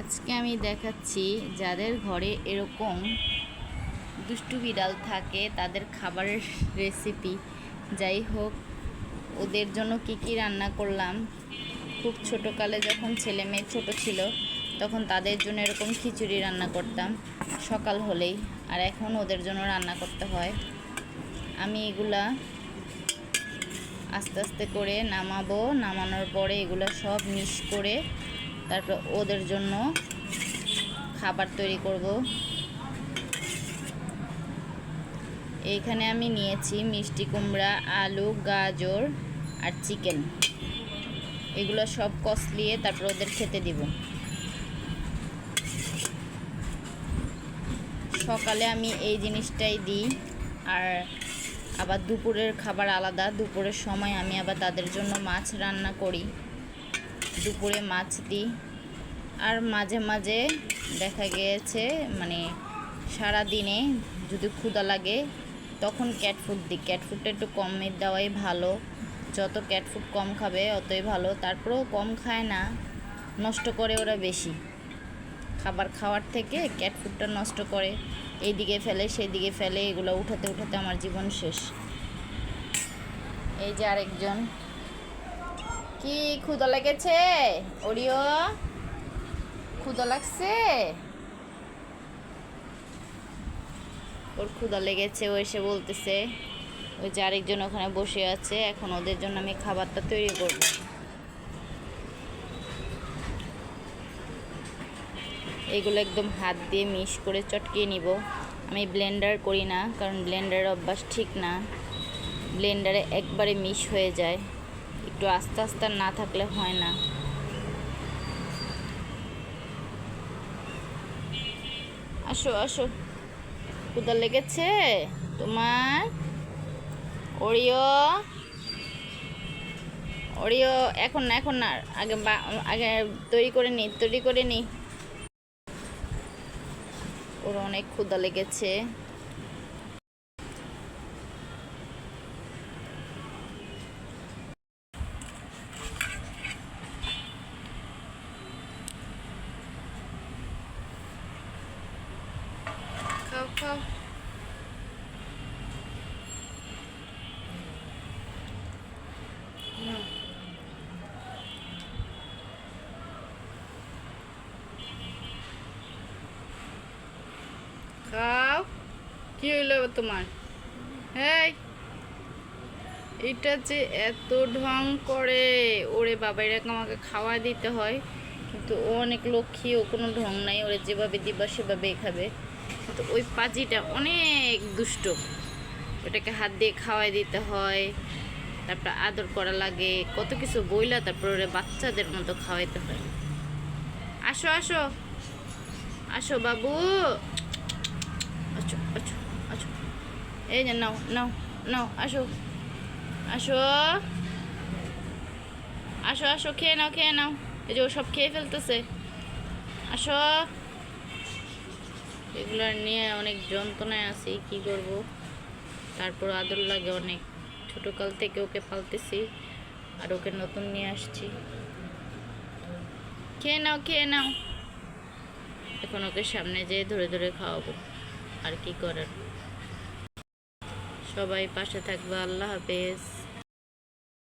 আজকে আমি দেখাচ্ছি যাদের ঘরে এরকম দুষ্টু বিড়াল থাকে তাদের খাবারের রেসিপি। যাই হোক, ওদের জন্য কি রান্না করলাম। খুব ছোটোকালে যখন ছেলে মেয়ে ছোটো ছিল তখন তাদের জন্য এরকম খিচুড়ি রান্না করতাম সকাল হলেই, আর এখন ওদের জন্য রান্না করতে হয়। আমি এগুলা আস্তে আস্তে করে নামাবো, নামানোর পরে এগুলো সব মিক্স করে তারপর ওদের জন্য খাবার তৈরি করব। এইখানে আমি নিয়েছি মিষ্টি কুমড়া, আলু, গাজর আর চিকেন। এগুলো সব কষলিয়ে তারপর ওদের খেতে দিব। সকালে আমি এই জিনিসটাই দিই, আর আবার দুপুরের খাবার আলাদা। দুপুরের সময় আমি আবার তাদের জন্য মাছ রান্না করি, দুপুরে মাছ দিই। আর মাঝে মাঝে দেখা গিয়েছে সারা দিনে যদি ক্ষুধা লাগে তখন ক্যাট ফুড দিই। ক্যাট ফুডটা একটু কমে দেওয়াই ভালো, যত ক্যাট ফুড কম খাবে অতই ভালো। তারপরেও কম খায় না, নষ্ট করে ওরা বেশি। খাবার খাওয়ার থেকে ক্যাট ফুডটা নষ্ট করে, এইদিকে ফেলে সেদিকে ফেলে, এগুলো উঠাতে উঠাতে আমার জীবন শেষ। এই যে আরেকজন, কি ক্ষুধা লেগেছে? ওরিও ক্ষুধা লাগছে, ওর ক্ষুধা লেগেছে, ও এসে বলতেছে। ওই যে আরেকজন ওখানে বসে আছে, এখন ওদের জন্য আমি খাবারটা তৈরি করব। এগুলো একদম হাত দিয়ে মিক্স করে চটকিয়ে নিব। আমি ব্লেন্ডার করি না, কারণ ব্লেন্ডারের অভ্যাস ঠিক না। ব্লেন্ডারে একবারে মিক্স হয়ে যায়, একটু আস্তে আস্তে না থাকলে হয় না। আসো আসো, ক্ষুধা লেগেছে তোমার? ওরিও ওরিও এখন না, এখন না, আগে আগে তৈরি করে নি। ওর অনেক ক্ষুধা লেগেছে। খাও খাও। খাও। কি হইলো তোমার? হ্যাঁ, এটা যে এত ঢং করে, ওরে বাবা, এরকম আমাকে খাওয়া দিতে হয়, কিন্তু ও অনেক লক্ষ্মী, ও কোনো ঢং নাই। ওরে যেভাবে দিবা সেভাবেই খাবে, কিন্তু ওই পাজিটা অনেক দুষ্ট। ওটাকে হাত দিয়ে খাওয়াই দিতে হয়, তারপর আদর করা লাগে, কত কিছু বইলা তারপর ওরে বাচ্চাদের মতো খাওয়াইতে হয়। আসো আসো আসো বাবু, আচ্ছা আচ্ছা আচ্ছা, এই যে নাও নাও নাও, আসো আসো আসো আসো, খেয়ে নাও খেয়ে নাও। এই যে ও সব খেয়ে ফেলতেছে, আসো। এগুলো নিয়ে অনেক যন্ত্রণায় আছি, কি করব। তারপর আদর লাগে অনেক, ছোটোকাল থেকে ওকে পালতেছি, আর ওকে নতুন নিয়ে আসছি। খেয়ে নাও খেয়ে নাও। এখন ওকে সামনে যেয়ে ধরে ধরে খাওয়াবো, আর কি করার। সবাই পাশে থাকবে। আল্লাহ হাফেজ।